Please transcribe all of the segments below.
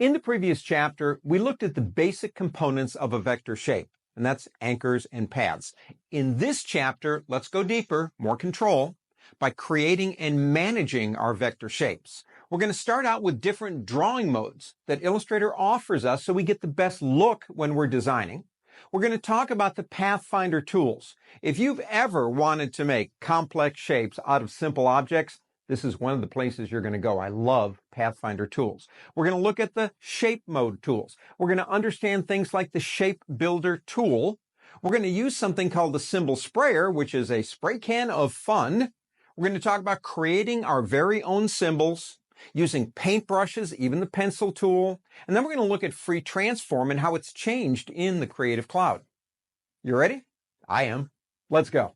In the previous chapter, we looked at the basic components of a vector shape, and that's anchors and paths. In this chapter, let's go deeper, more control, by creating and managing our vector shapes. We're going to start out with different drawing modes that Illustrator offers us so we get the best look when we're designing. We're going to talk about the Pathfinder tools. If you've ever wanted to make complex shapes out of simple objects, this is one of the places you're going to go. I love Pathfinder tools. We're going to look at the shape mode tools. We're going to understand things like the shape builder tool. We're going to use something called the symbol sprayer, which is a spray can of fun. We're going to talk about creating our very own symbols, using paintbrushes, even the pencil tool. And then we're going to look at free transform and how it's changed in the Creative Cloud. You ready? I am. Let's go.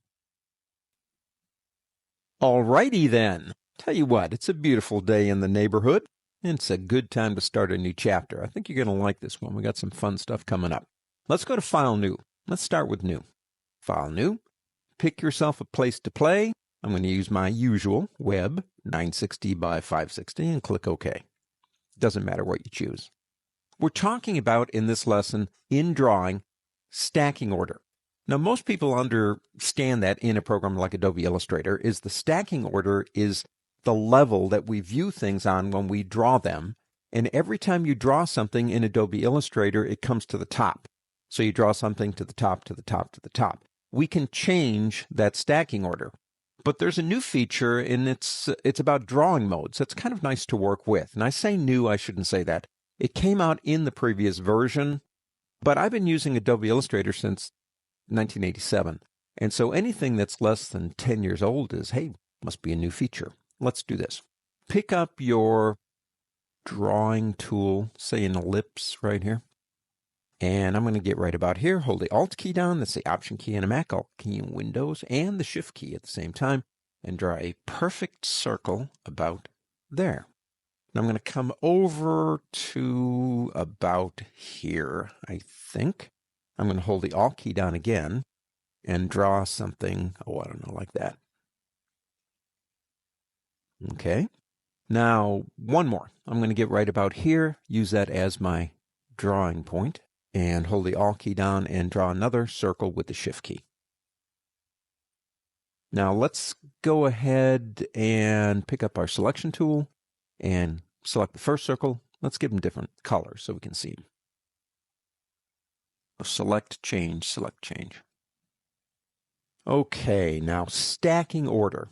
Alrighty then. Tell you what, it's a beautiful day in the neighborhood, and it's a good time to start a new chapter. I think you're going to like this one. We got some fun stuff coming up. Let's go to File, New. Let's start with New. File, New. Pick yourself a place to play. I'm going to use my usual web, 960 by 560, and click OK. Doesn't matter what you choose. We're talking about, in this lesson, in drawing, stacking order. Now, most people understand that in a program like Adobe Illustrator is the stacking order is the level that we view things on when we draw them. And every time you draw something in Adobe Illustrator, it comes to the top. So you draw something to the top, to the top, to the top. We can change that stacking order. But there's a new feature, and it's about drawing modes. It's kind of nice to work with. And I say new, I shouldn't say that. It came out in the previous version, but I've been using Adobe Illustrator since 1987. And so anything that's less than 10 years old is, hey, must be a new feature. Let's do this. Pick up your drawing tool, say an ellipse right here. And I'm going to get right about here. Hold the Alt key down. That's the Option key in a Mac, Alt key in Windows, and the Shift key at the same time. And draw a perfect circle about there. And I'm going to come over to about here, I think. I'm going to hold the Alt key down again and draw something, I don't know, like that. Okay. Now, one more. I'm going to get right about here, use that as my drawing point, and hold the Alt key down and draw another circle with the Shift key. Now, let's go ahead and pick up our selection tool and select the first circle. Let's give them different colors so we can see them. Select, change, select, change. Okay, now stacking order.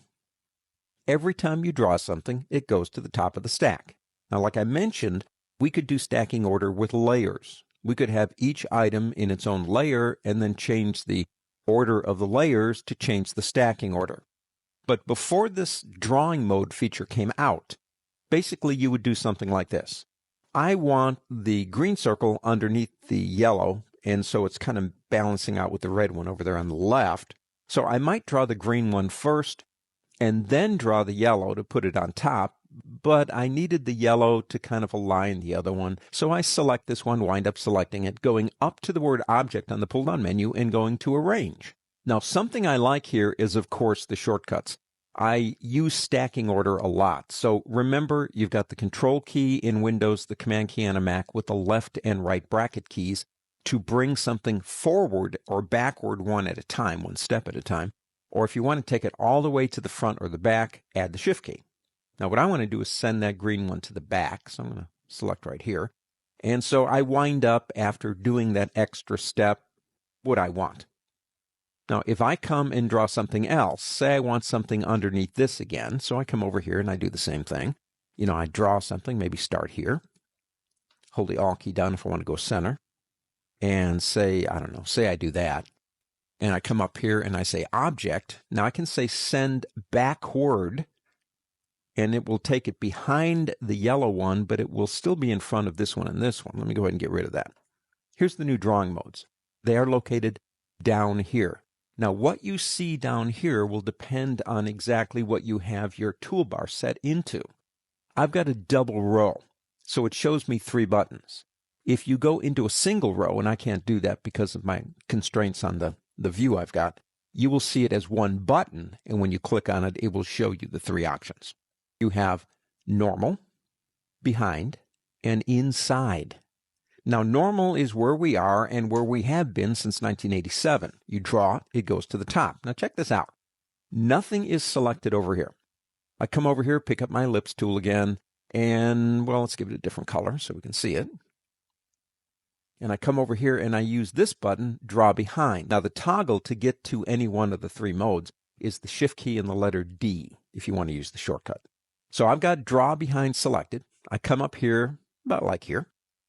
Every time you draw something, it goes to the top of the stack. Now, like I mentioned, we could do stacking order with layers. We could have each item in its own layer and then change the order of the layers to change the stacking order. But before this drawing mode feature came out, basically you would do something like this. I want the green circle underneath the yellow, and so it's kind of balancing out with the red one over there on the left. So I might draw the green one first and then draw the yellow to put it on top, but I needed the yellow to kind of align the other one. So I select this one, wind up selecting it, going up to the word object on the pull-down menu and going to arrange. Now, something I like here is, of course, the shortcuts. I use stacking order a lot. So remember, you've got the Control key in Windows, the Command key on a Mac with the left and right bracket keys to bring something forward or backward one at a time, one step at a time. Or if you want to take it all the way to the front or the back, add the Shift key. Now what I want to do is send that green one to the back. So I'm going to select right here. And so I wind up, after doing that extra step, what I want. Now if I come and draw something else, say I want something underneath this again. So I come over here and I do the same thing. I draw something, maybe start here. Hold the Alt key down if I want to go center. And say, I don't know, say I do that. And I come up here and I say object. Now I can say send backward, and it will take it behind the yellow one, but it will still be in front of this one and this one. Let me go ahead and get rid of that. Here's the new drawing modes. They are located down here. Now what you see down here will depend on exactly what you have your toolbar set into. I've got a double row, so it shows me 3 buttons. If you go into a single row, and I can't do that because of my constraints on the view I've got, you will see it as one button, and when you click on it, it will show you the 3 options. You have normal, behind, and inside. Now, normal is where we are and where we have been since 1987. You draw, it goes to the top. Now, check this out. Nothing is selected over here. I come over here, pick up my ellipse tool again, and, well, let's give it a different color so we can see it. And I come over here and I use this button, Draw Behind. Now, the toggle to get to any one of the three modes is the Shift key and the letter D if you want to use the shortcut. So I've got Draw Behind selected. I come up here, about like here.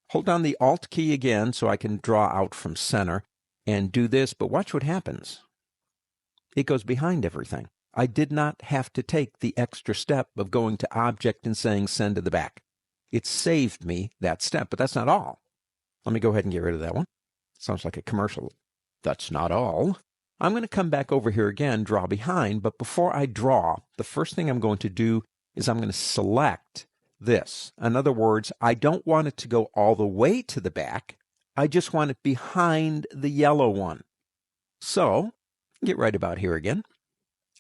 Hold down the Alt key again so I can draw out from center and do this, but watch what happens. It goes behind everything. I did not have to take the extra step of going to Object and saying Send to the back. It saved me that step, but that's not all. Let me go ahead and get rid of that one. Sounds like a commercial. That's not all. I'm going to come back over here again, Draw Behind, but before I draw, the first thing I'm going to do is I'm going to select this. In other words, I don't want it to go all the way to the back. I just want it behind the yellow one. So, get right about here again.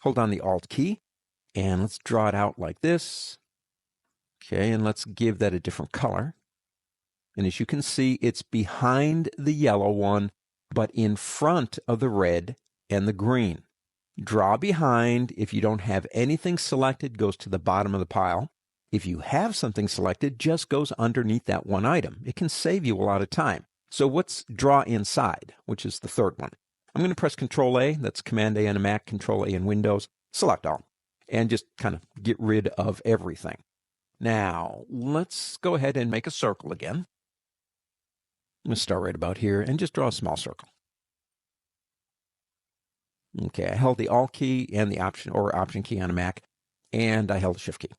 Hold down the Alt key, and let's draw it out like this. Okay, and let's give that a different color. And as you can see, it's behind the yellow one, but in front of the red and the green. Draw Behind, if you don't have anything selected, goes to the bottom of the pile. If you have something selected, just goes underneath that one item. It can save you a lot of time. So what's Draw Inside, which is the third one? I'm going to press Control-A, that's Command-A on a Mac, Control-A in Windows, select all, and just kind of get rid of everything. Now, let's go ahead and make a circle again. I'm going to start right about here and just draw a small circle. Okay, I held the Alt key and the Option key on a Mac, and I held the Shift key.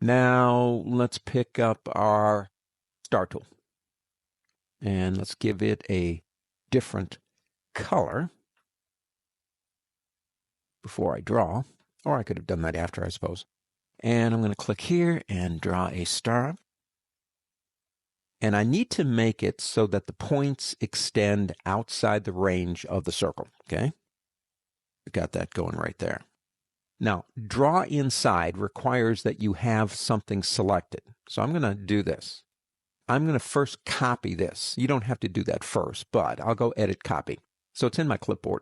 Now, let's pick up our star tool, and let's give it a different color before I draw, or I could have done that after, I suppose. And I'm going to click here and draw a star. And I need to make it so that the points extend outside the range of the circle, okay? We got that going right there. Now, Draw Inside requires that you have something selected. So I'm going to do this. I'm going to first copy this. You don't have to do that first, but I'll go Edit Copy. So it's in my clipboard.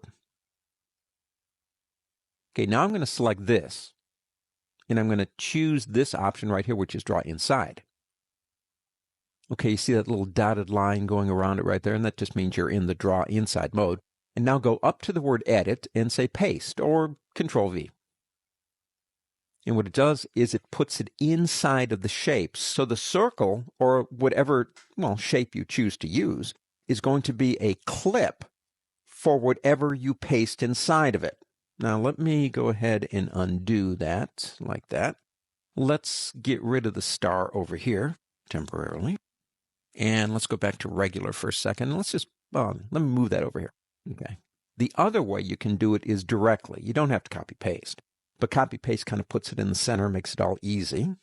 Okay, now I'm going to select this, and I'm going to choose this option right here, which is Draw Inside. Okay, you see that little dotted line going around it right there, and that just means you're in the Draw Inside mode. And now go up to the word Edit and say Paste, or Control-V. And what it does is it puts it inside of the shape. So the circle, or whatever, well, shape you choose to use, is going to be a clip for whatever you paste inside of it. Now let me go ahead and undo that, like that. Let's get rid of the star over here temporarily. And let's go back to regular for a second. Let's just, let me move that over here. Okay. The other way you can do it is directly. You don't have to copy-paste. But copy-paste kind of puts it in the center, makes it all easy.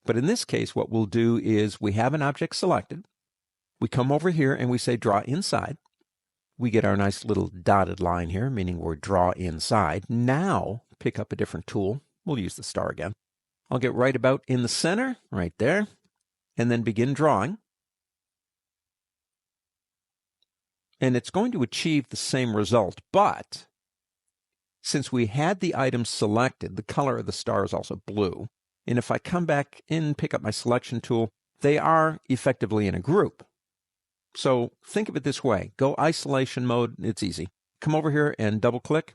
But in this case, what we'll do is we have an object selected. We come over here and we say Draw Inside. We get our nice little dotted line here, meaning we're Draw Inside. Now, pick up a different tool. We'll use the star again. I'll get right about in the center, right there, and then begin drawing. And it's going to achieve the same result, but since we had the item selected, the color of the star is also blue. And if I come back and pick up my selection tool, they are effectively in a group. So think of it this way. Go isolation mode. It's easy. Come over here and double click,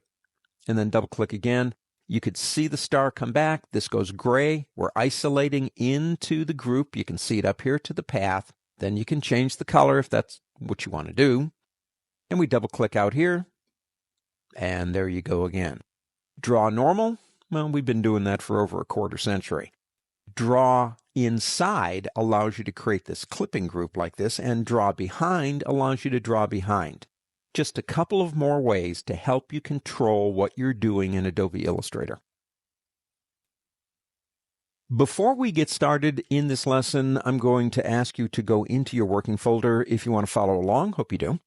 and then double click again. You could see the star come back. This goes gray. We're isolating into the group. You can see it up here to the path. Then you can change the color if that's what you want to do. And we double click out here. And there you go again. Draw normal. Well, we've been doing that for over a quarter century. Draw inside allows you to create this clipping group like this, and draw behind allows you to draw behind. Just a couple of more ways to help you control what you're doing in Adobe Illustrator. Before we get started in this lesson, I'm going to ask you to go into your working folder if you want to follow along. Hope you do.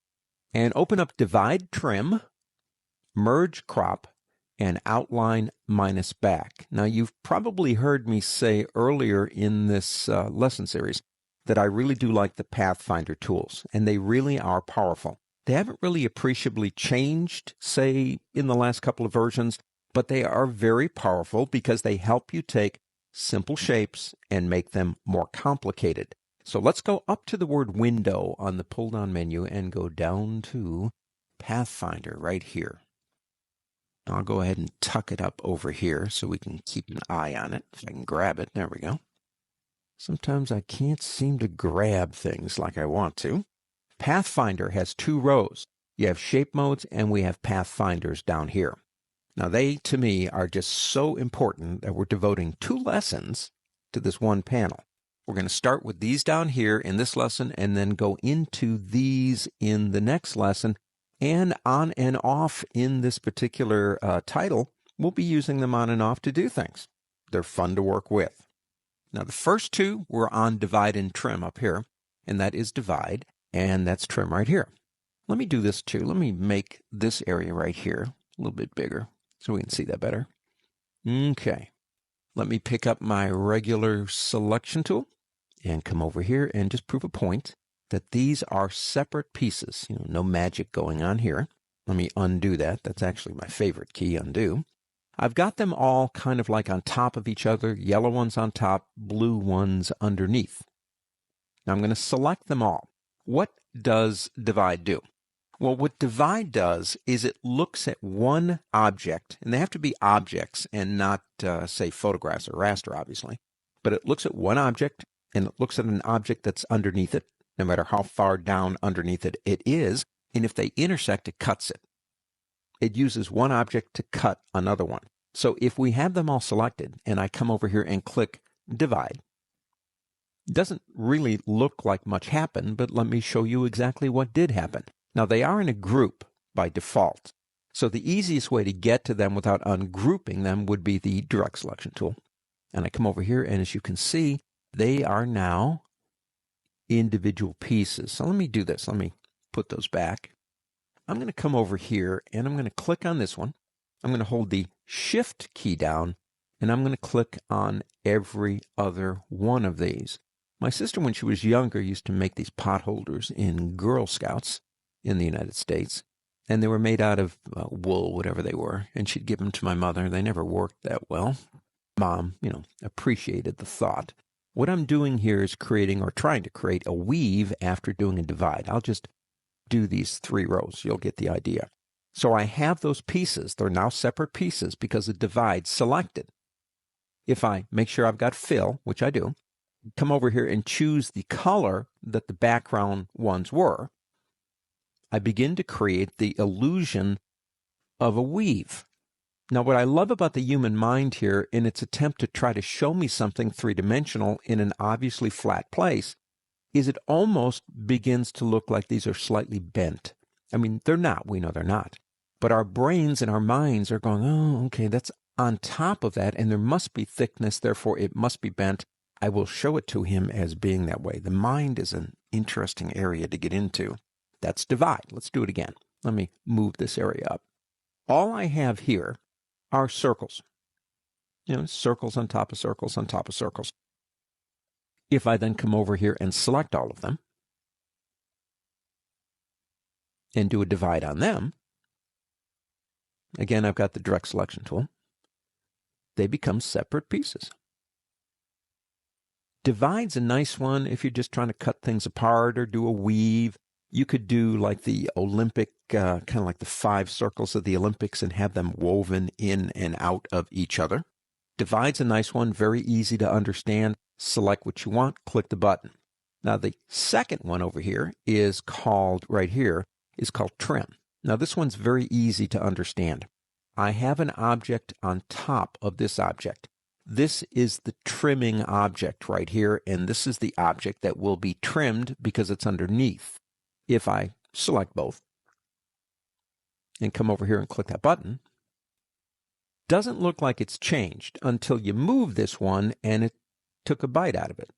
And open up Divide Trim, Merge Crop, and Outline minus Back. Now, you've probably heard me say earlier in this lesson series that I really do like the Pathfinder tools, and they really are powerful. They haven't really appreciably changed, say, in the last couple of versions, but they are very powerful because they help you take simple shapes and make them more complicated. So let's go up to the word window on the pull-down menu and go down to Pathfinder right here. I'll go ahead and tuck it up over here so we can keep an eye on it. If I can grab it, there we go. Sometimes I can't seem to grab things like I want to. Pathfinder has two rows. You have shape modes and we have pathfinders down here. Now they, to me, are just so important that we're devoting 2 lessons to this one panel. We're going to start with these down here in this lesson and then go into these in the next lesson. And on and off in this particular title, we'll be using them on and off to do things. They're fun to work with. Now the first 2 were on divide and trim up here, and that is divide. And that's trim right here. Let me do this too. Let me make this area right here a little bit bigger so we can see that better. Okay. Let me pick up my regular selection tool and come over here and just prove a point that these are separate pieces. No magic going on here. Let me undo that. That's actually my favorite key, undo. I've got them all kind of like on top of each other. Yellow ones on top, blue ones underneath. Now I'm going to select them all. What does divide do? Well, what divide does is it looks at one object, and they have to be objects and not, say, photographs or raster, obviously. But it looks at one object, and it looks at an object that's underneath it, no matter how far down underneath it is, and if they intersect, it cuts it. It uses one object to cut another one. So if we have them all selected, and I come over here and click divide, it doesn't really look like much happened, but let me show you exactly what did happen. Now, they are in a group by default. So the easiest way to get to them without ungrouping them would be the direct selection tool. And I come over here, and as you can see, they are now individual pieces. So let me do this. Let me put those back. I'm going to come over here, and I'm going to click on this one. I'm going to hold the Shift key down, and I'm going to click on every other one of these. My sister, when she was younger, used to make these pot holders in Girl Scouts in the United States, and they were made out of wool, whatever they were, and she'd give them to my mother. They never worked that well. Mom, appreciated the thought. What I'm doing here is creating, or trying to create, a weave after doing a divide. I'll just do these 3 rows. You'll get the idea. So I have those pieces. They're now separate pieces because the divide selected. If I make sure I've got fill, which I do, come over here and choose the color that the background ones were, I begin to create the illusion of a weave. Now, what I love about the human mind here in its attempt to try to show me something 3-dimensional in an obviously flat place is it almost begins to look like these are slightly bent. I mean, they're not. We know they're not. But our brains and our minds are going, oh, okay, that's on top of that, and there must be thickness, therefore it must be bent. I will show it to him as being that way. The mind is an interesting area to get into. That's divide. Let's do it again. Let me move this area up. All I have here are circles. Circles on top of circles on top of circles. If I then come over here and select all of them and do a divide on them, again, I've got the direct selection tool. They become separate pieces. Divide's a nice one if you're just trying to cut things apart or do a weave. You could do like the Olympic, kind of like the 5 circles of the Olympics and have them woven in and out of each other. Divide's a nice one, very easy to understand. Select what you want, click the button. Now the second one over here is called, right here, is called trim. Now this one's very easy to understand. I have an object on top of this object. This is the trimming object right here, and this is the object that will be trimmed because it's underneath. If I select both and come over here and click that button, doesn't look like it's changed until you move this one and it took a bite out of it.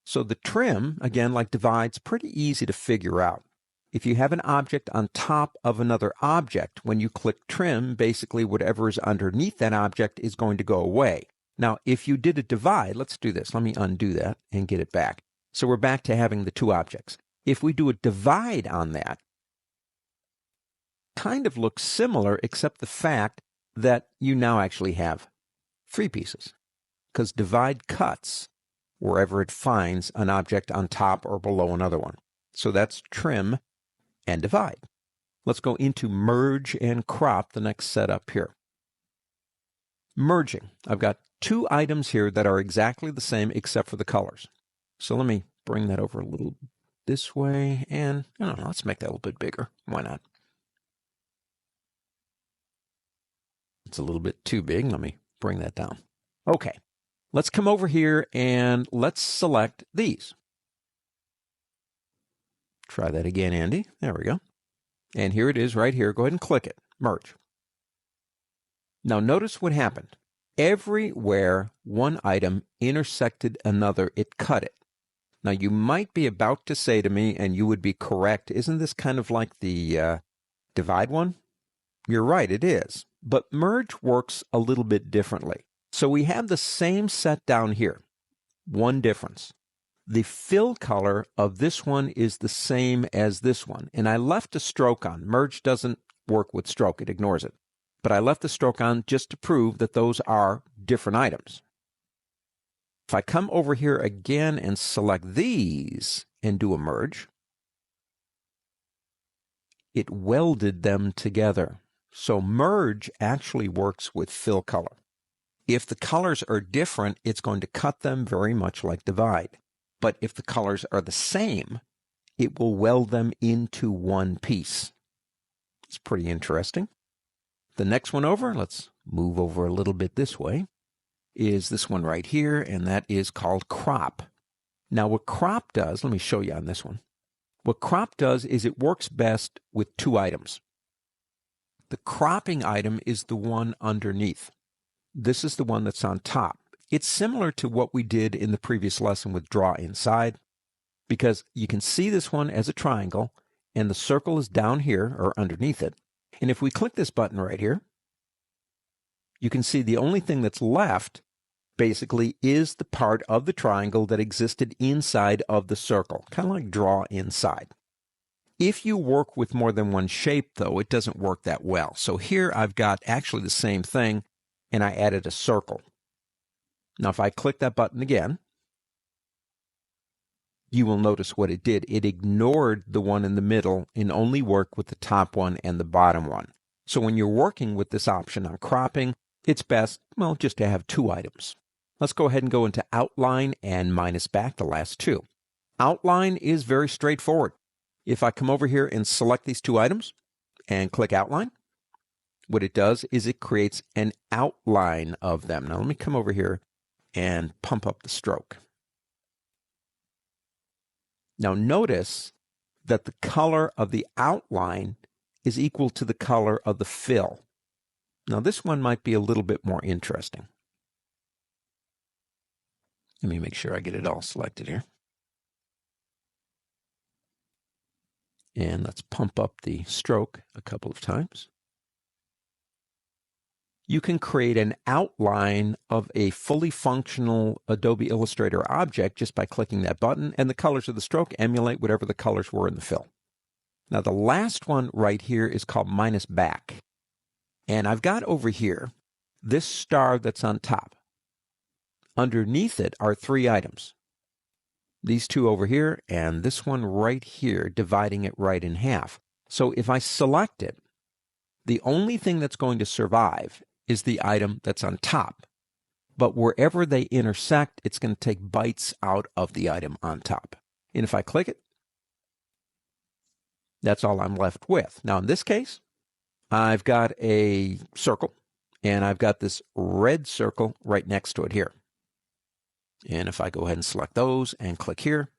So the trim, again, like divide's pretty easy to figure out. If you have an object on top of another object, when you click trim, basically whatever is underneath that object is going to go away. Now, if you did a divide, let's do this. Let me undo that and get it back. So we're back to having the two objects. If we do a divide on that, kind of looks similar, except the fact that you now actually have three pieces, because divide cuts wherever it finds an object on top or below another one. So that's trim and divide. Let's go into merge and crop, the next setup here. Merging. I've got two items here that are exactly the same except for the colors. So let me bring that over a little this way, and I don't know, let's make that a little bit bigger. Why not? It's a little bit too big. Let me bring that down. Okay, let's come over here and let's select these. Try that again, Andy. There we go. And here it is right here. Go ahead and click it. Merge. Now notice what happened. Everywhere one item intersected another, it cut it. Now you might be about to say to me, and you would be correct, isn't this kind of like the divide one? You're right, it is. But merge works a little bit differently. So we have the same set down here. One difference. The fill color of this one is the same as this one. And I left a stroke on. Merge doesn't work with stroke. It ignores it. But I left the stroke on just to prove that those are different items. If I come over here again and select these and do a merge, it welded them together. So merge actually works with fill color. If the colors are different, it's going to cut them very much like divide. But if the colors are the same, it will weld them into one piece. It's pretty interesting. The next one over, let's move over a little bit this way, is this one right here, and that is called crop. Now what crop does, let me show you on this one. What crop does is it works best with two items. The cropping item is the one underneath. This is the one that's on top. It's similar to what we did in the previous lesson with draw inside, because you can see this one as a triangle, and the circle is down here or underneath it. And if we click this button right here, you can see the only thing that's left basically is the part of the triangle that existed inside of the circle, kind of like draw inside. If you work with more than one shape, though, it doesn't work that well. So here I've got actually the same thing, and I added a circle. Now if I click that button again, you will notice what it did. It ignored the one in the middle and only worked with the top one and the bottom one. So when you're working with this option on cropping, it's best, well, just to have two items. Let's go ahead and go into outline and minus back the last two. Outline is very straightforward. If I come over here and select these two items and click outline, what it does is it creates an outline of them. Now let me come over here and pump up the stroke. Now notice that the color of the outline is equal to the color of the fill. Now this one might be a little bit more interesting. Let me make sure I get it all selected here. And let's pump up the stroke a couple of times. You can create an outline of a fully functional Adobe Illustrator object just by clicking that button, and the colors of the stroke emulate whatever the colors were in the fill. Now the last one right here is called minus back. And I've got over here this star that's on top. Underneath it are three items. These two over here and this one right here, dividing it right in half. So if I select it, the only thing that's going to survive is the item that's on top. But wherever they intersect, it's going to take bites out of the item on top. And if I click it, that's all I'm left with. Now in this case, I've got a circle, and I've got this red circle right next to it here. And if I go ahead and select those and click here,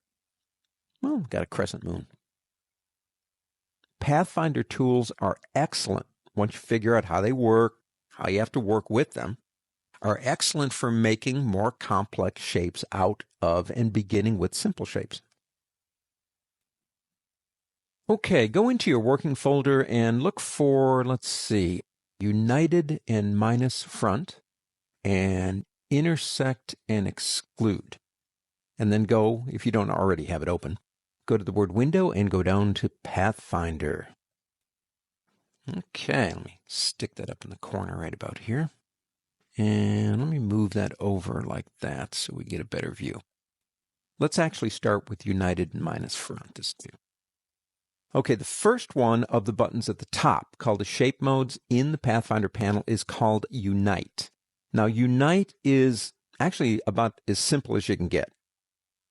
well, I've got a crescent moon. Pathfinder tools are excellent once you figure out how they work, how you have to work with them, are excellent for making more complex shapes out of and beginning with simple shapes. Okay, go into your working folder and look for, let's see, united and minus front, and intersect and exclude. and then go, if you don't already have it open, go to the word window and go down to Pathfinder. Okay, let me stick that up in the corner right about here. And let me move that over like that so we get a better view. Let's actually start with United minus front. Okay, the first one of the buttons at the top, called the Shape Modes in the Pathfinder panel, is called Unite. Now, Unite is actually about as simple as you can get.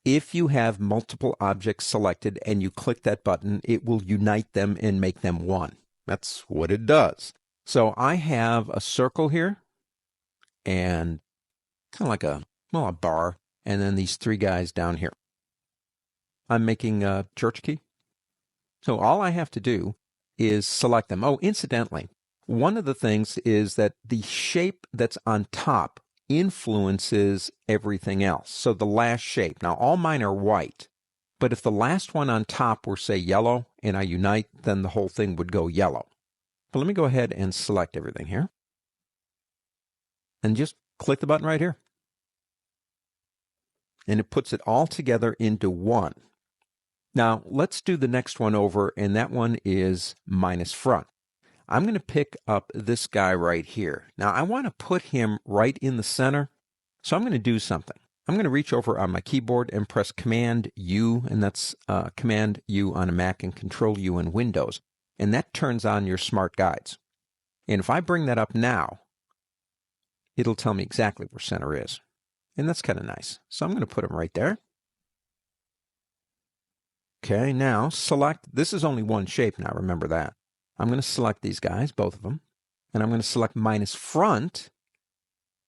If you have multiple objects selected and you click that button, it will unite them and make them one. That's what it does. So I have a circle here and kind of like a bar, and then these three guys down here. I'm making a church key. So all I have to do is select them. Oh, incidentally, one of the things is that the shape that's on top influences everything else. So the last shape, now all mine are white, but if the last one on top were, say, yellow, and I unite, then the whole thing would go yellow. But let me go ahead and select everything here. And just click the button right here. And it puts it all together into one. Now, let's do the next one over, and that one is minus front. I'm going to pick up this guy right here. Now, I want to put him right in the center, so I'm going to do something. I'm going to reach over on my keyboard and press Command-U, and that's Command-U on a Mac and Control-U in Windows, and that turns on your smart guides. And if I bring that up now, it'll tell me exactly where center is, and that's kind of nice. So I'm going to put him right there. Okay, now select, this is only one shape now, remember that. I'm going to select these guys, both of them, and I'm going to select minus front,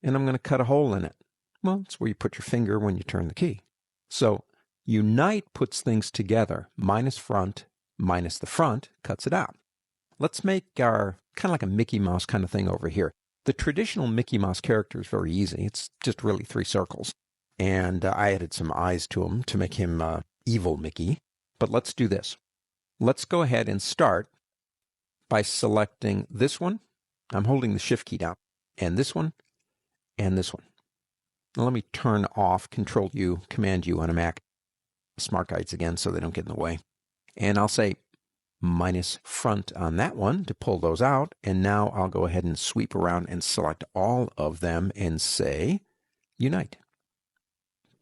and I'm going to cut a hole in it. Well, it's where you put your finger when you turn the key. So Unite puts things together. Minus front, minus the front, cuts it out. Let's make our kind of like a Mickey Mouse kind of thing over here. The traditional Mickey Mouse character is very easy. It's just really three circles. And I added some eyes to him to make him evil Mickey. But let's do this. Let's go ahead and start by selecting this one. I'm holding the Shift key down. And this one. And this one. Now let me turn off Control-U, Command-U on a Mac. Smart guides again so they don't get in the way. And I'll say minus front on that one to pull those out. And now I'll go ahead and sweep around and select all of them and say Unite.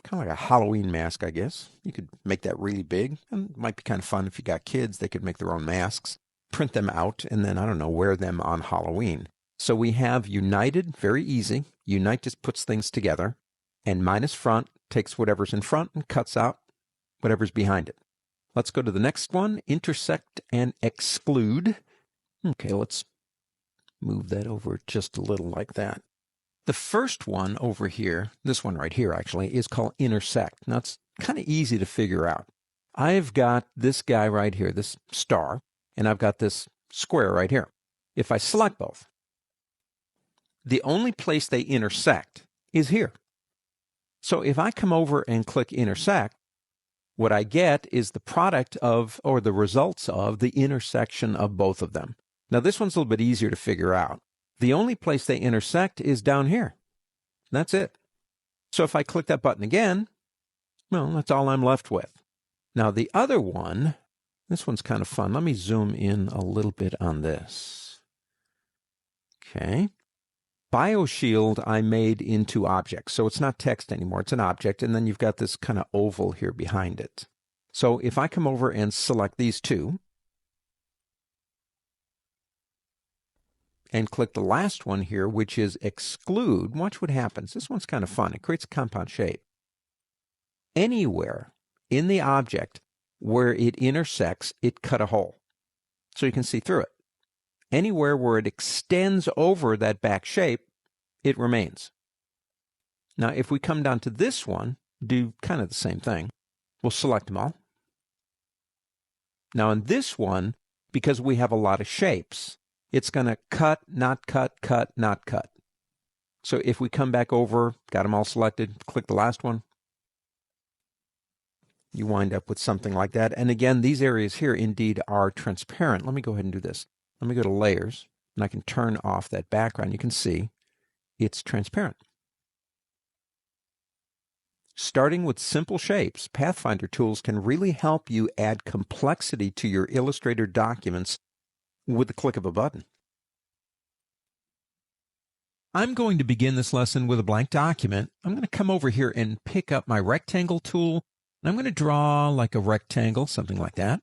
Kind of like a Halloween mask, I guess. You could make that really big. And it might be kind of fun if you got kids. They could make their own masks, print them out, and then, I don't know, wear them on Halloween. So we have United, very easy. Unite just puts things together. And minus front takes whatever's in front and cuts out whatever's behind it. Let's go to the next one, intersect and exclude. Okay, let's move that over just a little like that. The first one over here, this one right here actually, is called intersect. Now it's kind of easy to figure out. I've got this guy right here, this star, and I've got this square right here. If I select both, the only place they intersect is here. So if I come over and click intersect, what I get is the product of, or the results of, the intersection of both of them. Now this one's a little bit easier to figure out. The only place they intersect is down here. That's it. So if I click that button again, well, that's all I'm left with. Now the other one, this one's kind of fun. Let me zoom in a little bit on this. Okay. BioShield I made into objects. So it's not text anymore. It's an object. And then you've got this kind of oval here behind it. So if I come over and select these two, and click the last one here, which is exclude, watch what happens. This one's kind of fun. It creates a compound shape. Anywhere in the object where it intersects, it cut a hole. So you can see through it. Anywhere where it extends over that back shape, it remains. Now, if we come down to this one, do kind of the same thing. We'll select them all. Now, in this one, because we have a lot of shapes, it's going to cut, not cut, cut, not cut. So if we come back over, got them all selected, click the last one, you wind up with something like that. And again, these areas here indeed are transparent. Let me go ahead and do this. Let me go to Layers, and I can turn off that background. You can see it's transparent. Starting with simple shapes, Pathfinder tools can really help you add complexity to your Illustrator documents with the click of a button. I'm going to begin this lesson with a blank document. I'm going to come over here and pick up my rectangle tool, and I'm going to draw like a rectangle, something like that.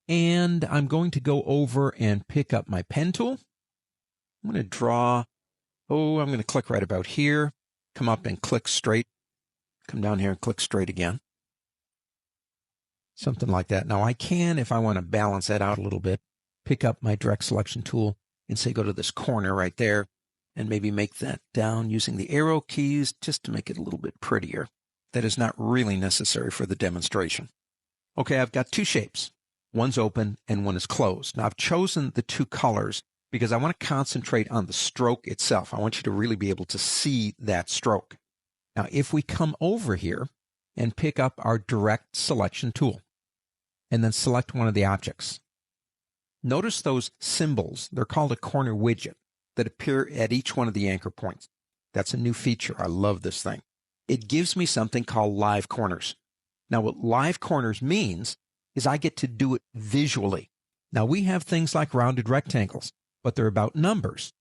And I'm going to go over and pick up my pen tool. I'm going to draw, I'm going to click right about here, come up and click straight, come down here and click straight again. Something like that. Now I can, if I want to balance that out a little bit, pick up my direct selection tool and say go to this corner right there and maybe make that down using the arrow keys just to make it a little bit prettier. That is not really necessary for the demonstration. Okay, I've got two shapes. One's open and one is closed. Now I've chosen the two colors because I want to concentrate on the stroke itself. I want you to really be able to see that stroke. Now if we come over here and pick up our direct selection tool and then select one of the objects, notice those symbols. They're called a corner widget that appear at each one of the anchor points. That's a new feature. I love this thing. It gives me something called live corners. Now what live corners means is I get to do it visually. Now we have things like rounded rectangles, but they're about numbers.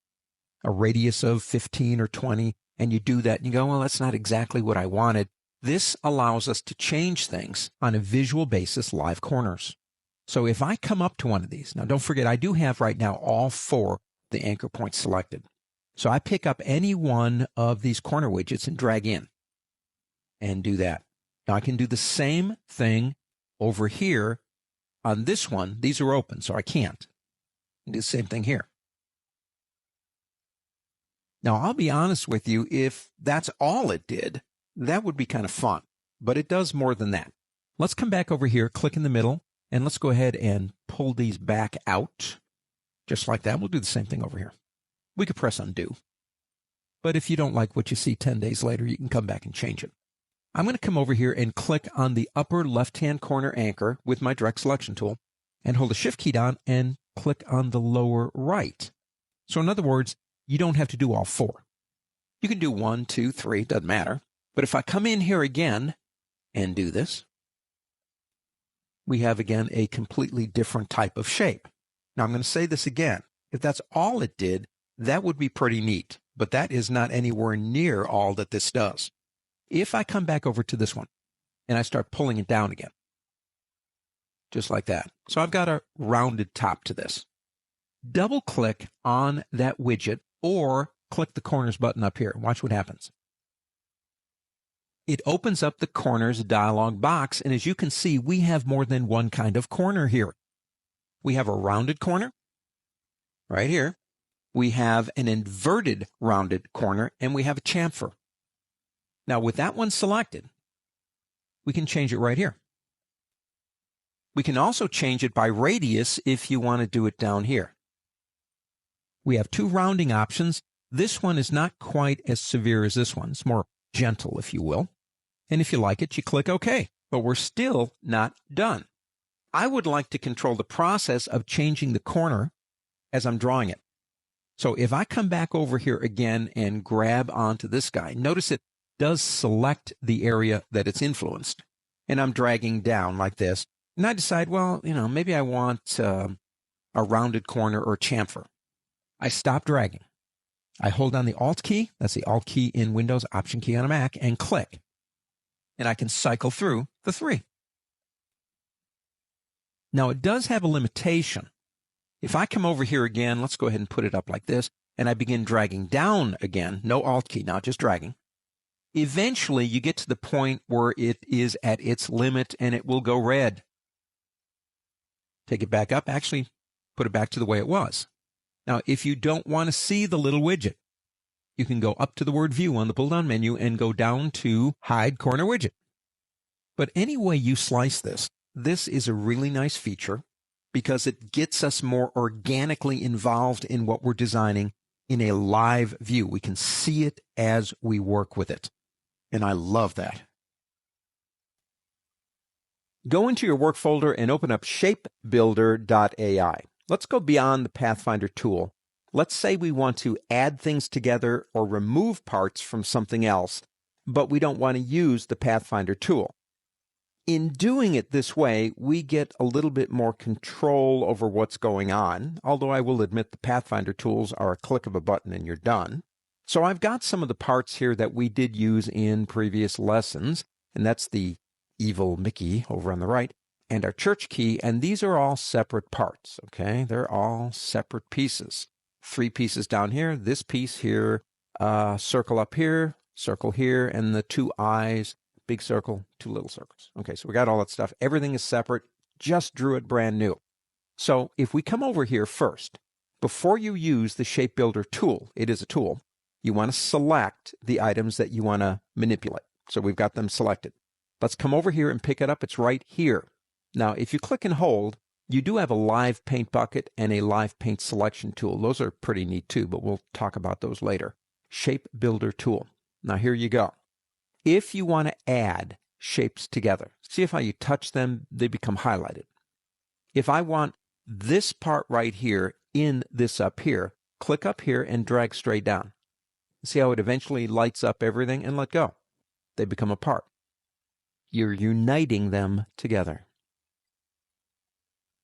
A radius of 15 or 20, and you do that and you go, well, that's not exactly what I wanted. This allows us to change things on a visual basis, live corners. So if I come up to one of these, now don't forget I do have right now all four the anchor points selected. So I pick up any one of these corner widgets and drag in and do that. Now I can do the same thing over here on this one. These are open, so I can't. Do the same thing here. Now I'll be honest with you, if that's all it did, that would be kind of fun, but it does more than that. Let's come back over here, click in the middle, and let's go ahead and pull these back out. Just like that. We'll do the same thing over here. We could press undo. But if you don't like what you see 10 days later, you can come back and change it. I'm going to come over here and click on the upper left-hand corner anchor with my direct selection tool and hold the shift key down and click on the lower right. So in other words, you don't have to do all four. You can do 1, 2, 3, doesn't matter. But if I come in here again and do this, we have again a completely different type of shape. Now I'm going to say this again. If that's all it did, that would be pretty neat, but that is not anywhere near all that this does. If I come back over to this one and I start pulling it down again, just like that. So I've got a rounded top to this. Double click on that widget or click the corners button up here. Watch what happens. It opens up the corners dialog box, and as you can see, we have more than one kind of corner here. We have a rounded corner right here. We have an inverted rounded corner, and we have a chamfer. Now, with that one selected, we can change it right here. We can also change it by radius if you want to do it down here. We have two rounding options. This one is not quite as severe as this one. It's more gentle, if you will. And if you like it, you click OK. But we're still not done. I would like to control the process of changing the corner as I'm drawing it. So if I come back over here again and grab onto this guy, notice it does select the area that it's influenced. And I'm dragging down like this. And I decide, well, maybe I want a rounded corner or chamfer. I stop dragging. I hold down the Alt key, that's the Alt key in Windows, Option key on a Mac, and click. And I can cycle through the three. Now, it does have a limitation. If I come over here again, let's go ahead and put it up like this, and I begin dragging down again, no Alt key, now just dragging. Eventually, you get to the point where it is at its limit, and it will go red. Take it back up, actually put it back to the way it was. Now, if you don't want to see the little widget, you can go up to the word View on the pull-down menu and go down to Hide Corner Widget. But any way you slice this, this is a really nice feature because it gets us more organically involved in what we're designing in a live view. We can see it as we work with it. And I love that. Go into your work folder and open up shapebuilder.ai. Let's go beyond the Pathfinder tool. Let's say we want to add things together or remove parts from something else but we don't want to use the Pathfinder tool. In doing it this way, we get a little bit more control over what's going on, although I will admit the Pathfinder tools are a click of a button and you're done. So I've got some of the parts here that we did use in previous lessons, and that's the evil Mickey over on the right, and our church key, and these are all separate parts, okay? They're all separate pieces. 3 pieces down here, this piece here, circle up here, circle here, and the 2 eyes, big circle, 2 little circles. Okay, so we got all that stuff. Everything is separate, just drew it brand new. So if we come over here first, before you use the Shape Builder tool, it is a tool, you want to select the items that you want to manipulate. So we've got them selected. Let's come over here and pick it up. It's right here. Now, if you click and hold, you do have a live paint bucket and a live paint selection tool. Those are pretty neat too, but we'll talk about those later. Shape Builder tool. Now here you go. If you want to add shapes together, see if how you touch them, they become highlighted. If I want this part right here in this up here, click up here and drag straight down. See how it eventually lights up everything and let go. They become a part. You're uniting them together.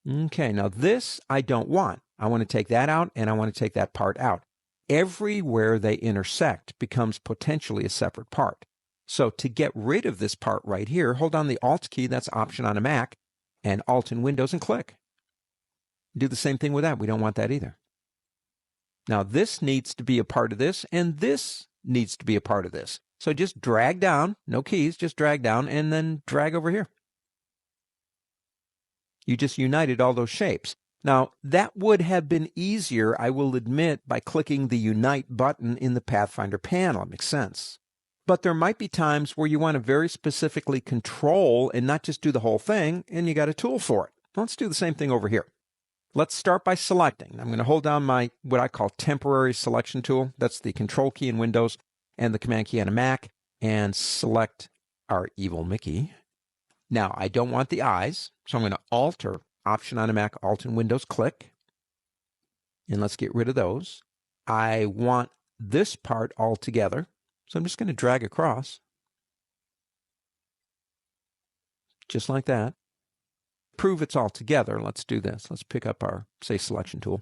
Okay, now this I don't want. I want to take that out and I want to take that part out. Everywhere they intersect becomes potentially a separate part. So to get rid of this part right here, hold down the Alt key, that's Option on a Mac, and Alt in Windows and click. Do the same thing with that. We don't want that either. Now this needs to be a part of this, and this needs to be a part of this. So just drag down, no keys, just drag down, and then drag over here. You just united all those shapes. Now, that would have been easier, I will admit, by clicking the Unite button in the Pathfinder panel. It makes sense. But there might be times where you want to very specifically control and not just do the whole thing, and you got a tool for it. Let's do the same thing over here. Let's start by selecting. I'm going to hold down my, what I call temporary selection tool. That's the Control key in Windows and the Command key on a Mac, and select our evil Mickey. Now, I don't want the eyes, so I'm going to alter Option on a Mac, Alt in Windows, click. And let's get rid of those. I want this part all together, so I'm just going to drag across. Just like that. Prove it's all together. Let's do this. Let's pick up our, say, selection tool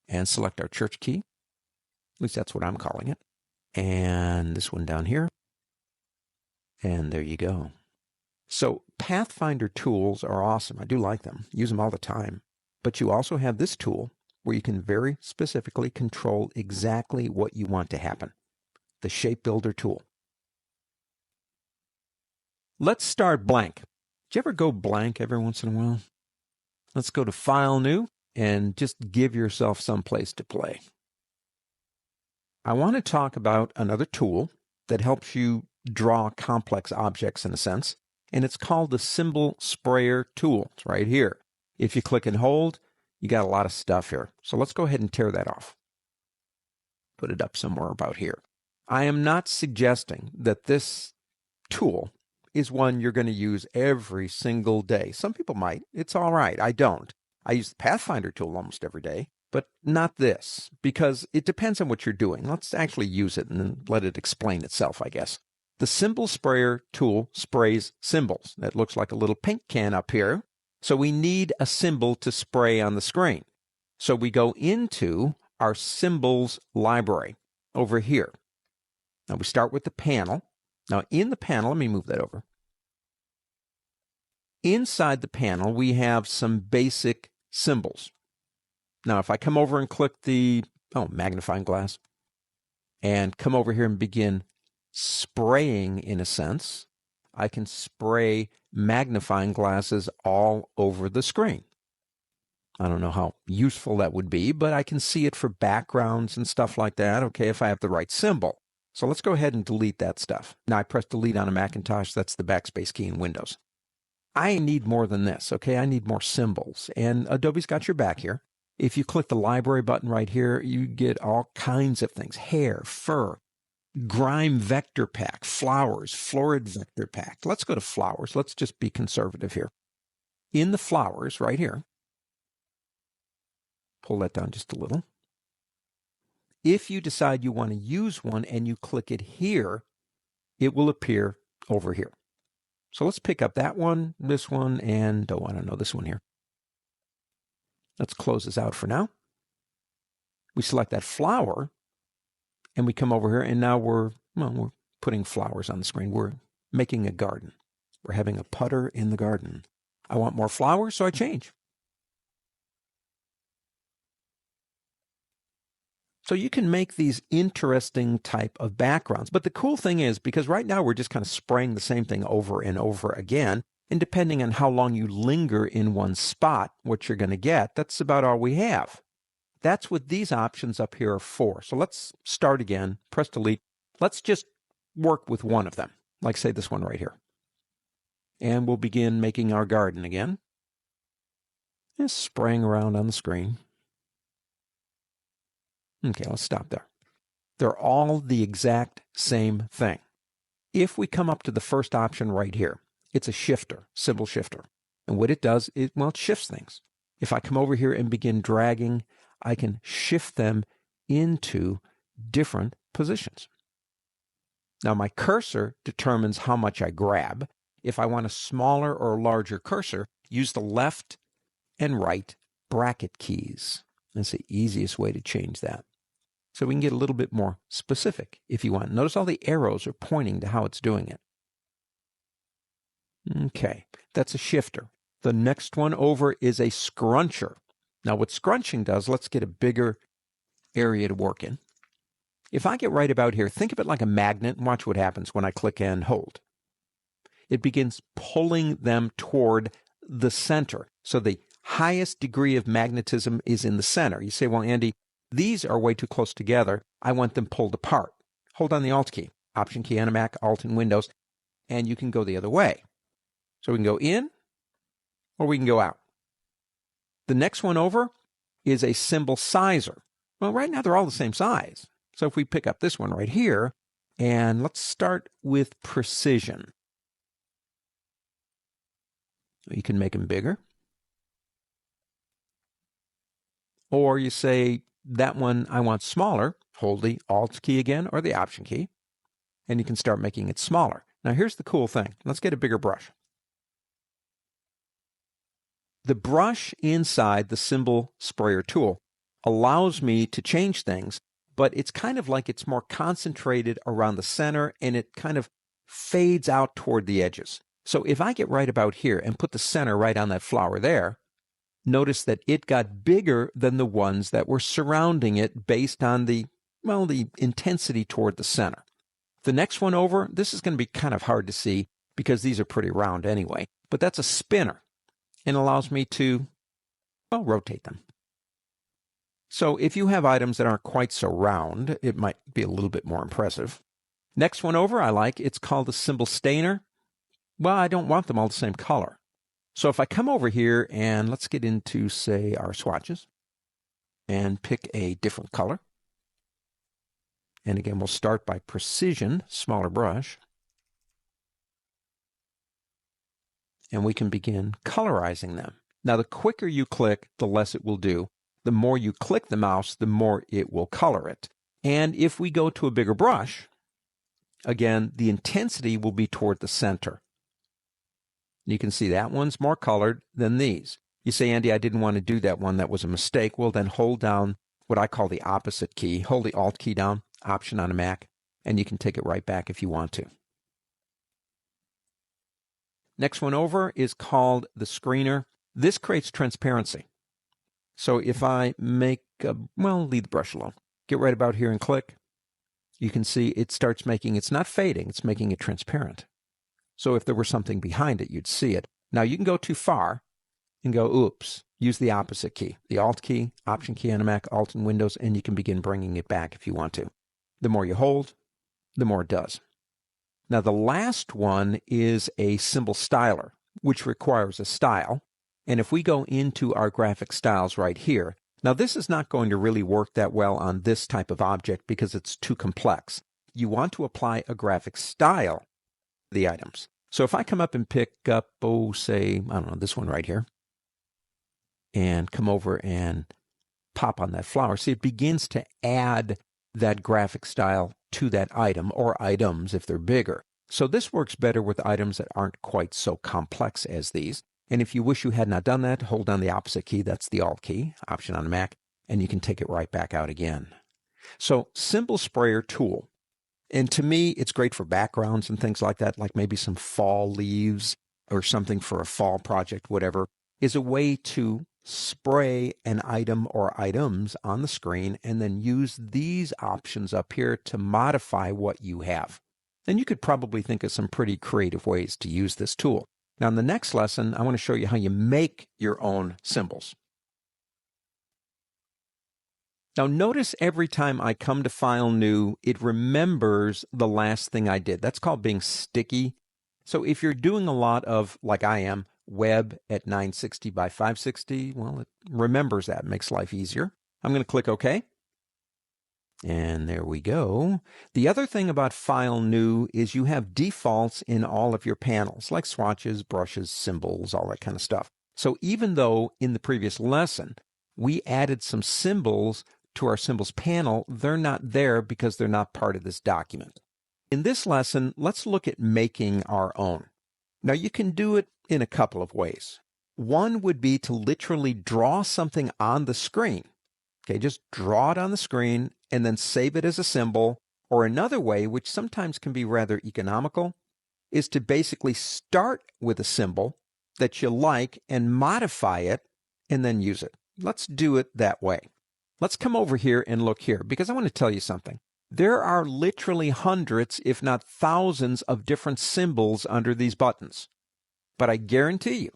and select our church key. At least that's what I'm calling it. And this one down here. And there you go. So Pathfinder tools are awesome. I do like them. Use them all the time. But you also have this tool where you can very specifically control exactly what you want to happen. The Shape Builder tool. Let's start blank. Do you ever go blank every once in a while? Let's go to File, New, and just give yourself some place to play. I want to talk about another tool that helps you draw complex objects in a sense, and it's called the Symbol Sprayer tool. It's right here. If you click and hold, you got a lot of stuff here. So let's go ahead and tear that off. Put it up somewhere about here. I am not suggesting that this tool is one you're going to use every single day. Some people might. It's all right. I don't. I use the Pathfinder tool almost every day, but not this, because it depends on what you're doing. Let's actually use it and then let it explain itself, I guess. The Symbol Sprayer tool sprays symbols. That looks like a little paint can up here. So we need a symbol to spray on the screen. So we go into our symbols library over here. Now we start with the panel. Now in the panel, let me move that over. Inside the panel, we have some basic symbols. Now if I come over and click the magnifying glass and come over here and begin spraying, in a sense, I can spray magnifying glasses all over the screen. I don't know how useful that would be, but I can see it for backgrounds and stuff like that, okay, if I have the right symbol. So let's go ahead and delete that stuff. Now I press delete on a Macintosh. That's the backspace key in Windows. I need more than this, okay? I need more symbols, and Adobe's got your back here. If you click the library button right here, you get all kinds of things. Hair, fur, grime vector pack, flowers, florid vector pack. Let's go to flowers. Let's just be conservative here. In the flowers right here, pull that down just a little. If you decide you want to use one and you click it here, it will appear over here. So let's pick up that one, this one, and I don't know, this one here. Let's close this out for now. We select that flower, and we come over here, and now we're putting flowers on the screen. We're making a garden. We're having a putter in the garden. I want more flowers, so I change. So you can make these interesting type of backgrounds. But the cool thing is, because right now we're just kind of spraying the same thing over and over again, and depending on how long you linger in one spot, what you're going to get, that's about all we have. That's what these options up here are for. So let's start again, press delete. Let's just work with one of them, like say this one right here. And we'll begin making our garden again. Just spraying around on the screen. Okay, let's stop there. They're all the exact same thing. If we come up to the first option right here, it's a shifter, symbol shifter. And what it does is, well, it shifts things. If I come over here and begin dragging, I can shift them into different positions. Now my cursor determines how much I grab. If I want a smaller or larger cursor, use the left and right bracket keys. That's the easiest way to change that. So we can get a little bit more specific if you want. Notice all the arrows are pointing to how it's doing it. Okay, that's a shifter. The next one over is a scruncher. Now what scrunching does, let's get a bigger area to work in. If I get right about here, think of it like a magnet and watch what happens when I click and hold. It begins pulling them toward the center. So the highest degree of magnetism is in the center. You say, well, Andy, these are way too close together. I want them pulled apart. Hold on the Alt key, Option key on a Mac, Alt in Windows, and you can go the other way. So we can go in or we can go out. The next one over is a symbol sizer. Well, right now they're all the same size. So if we pick up this one right here, and let's start with precision. You can make them bigger. Or you say, that one I want smaller. Hold the Alt key again or the Option key, and you can start making it smaller. Now here's the cool thing. Let's get a bigger brush. The brush inside the symbol sprayer tool allows me to change things, but it's kind of like it's more concentrated around the center and it kind of fades out toward the edges. So if I get right about here and put the center right on that flower there, notice that it got bigger than the ones that were surrounding it based on the intensity toward the center. The next one over, this is going to be kind of hard to see because these are pretty round anyway, but that's a spinner and allows me to, rotate them. So if you have items that aren't quite so round, it might be a little bit more impressive. Next one over I like, it's called a symbol stainer. Well, I don't want them all the same color. So if I come over here and let's get into, say, our swatches and pick a different color. And again, we'll start by precision, smaller brush. And we can begin colorizing them. Now, the quicker you click, the less it will do. The more you click the mouse, the more it will color it. And if we go to a bigger brush, again, the intensity will be toward the center. You can see that one's more colored than these. You say, Andy, I didn't want to do that one. That was a mistake. Well, then hold down what I call the opposite key. Hold the Alt key down, Option on a Mac, and you can take it right back if you want to. Next one over is called the screener. This creates transparency. So if I make, leave the brush alone. Get right about here and click. You can see it starts making, it's not fading, it's making it transparent. So if there were something behind it, you'd see it. Now you can go too far and go, oops, use the opposite key. The Alt key, Option key on a Mac, Alt in Windows, and you can begin bringing it back if you want to. The more you hold, the more it does. Now the last one is a symbol styler, which requires a style. And if we go into our graphic styles right here, now this is not going to really work that well on this type of object because it's too complex. You want to apply a graphic style to the items. So if I come up and pick up, this one right here, and come over and pop on that flower, see, it begins to add that graphic style to that item or items if they're bigger. So this works better with items that aren't quite so complex as these. And if you wish you had not done that, hold down the opposite key. That's the Alt key, Option on a Mac, and you can take it right back out again. So Symbol Sprayer tool. And to me, it's great for backgrounds and things like that, like maybe some fall leaves or something for a fall project, whatever, is a way to spray an item or items on the screen and then use these options up here to modify what you have. And you could probably think of some pretty creative ways to use this tool. Now, in the next lesson, I want to show you how you make your own symbols. Now, notice every time I come to File New, it remembers the last thing I did. That's called being sticky. So if you're doing a lot of, like I am, web at 960 by 560, well, it remembers that. It makes life easier. I'm going to click OK. And there we go. The other thing about File New is you have defaults in all of your panels, like swatches, brushes, symbols, all that kind of stuff. So even though in the previous lesson we added some symbols to our Symbols panel, they're not there because they're not part of this document. In this lesson, let's look at making our own. Now, you can do it in a couple of ways. One would be to literally draw something on the screen. Okay, just draw it on the screen and then save it as a symbol. Or another way, which sometimes can be rather economical, is to basically start with a symbol that you like and modify it and then use it. Let's do it that way. Let's come over here and look here, because I want to tell you something. There are literally hundreds, if not thousands, of different symbols under these buttons. But I guarantee you,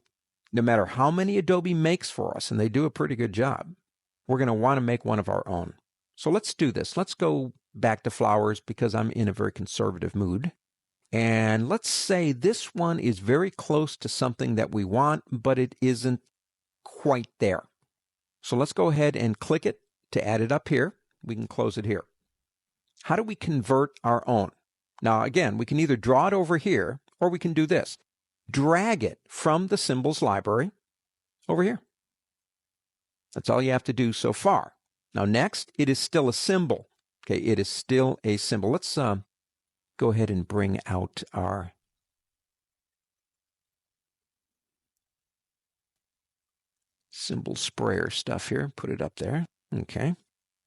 no matter how many Adobe makes for us, and they do a pretty good job, we're going to want to make one of our own. So let's do this. Let's go back to flowers because I'm in a very conservative mood. And let's say this one is very close to something that we want, but it isn't quite there. So let's go ahead and click it to add it up here. We can close it here. How do we convert our own? Now, again, we can either draw it over here, or we can do this. Drag it from the symbols library over here. That's all you have to do so far. Now, next, it is still a symbol. Okay, it is still a symbol. Let's go ahead and bring out our symbol sprayer stuff here. Put it up there. Okay,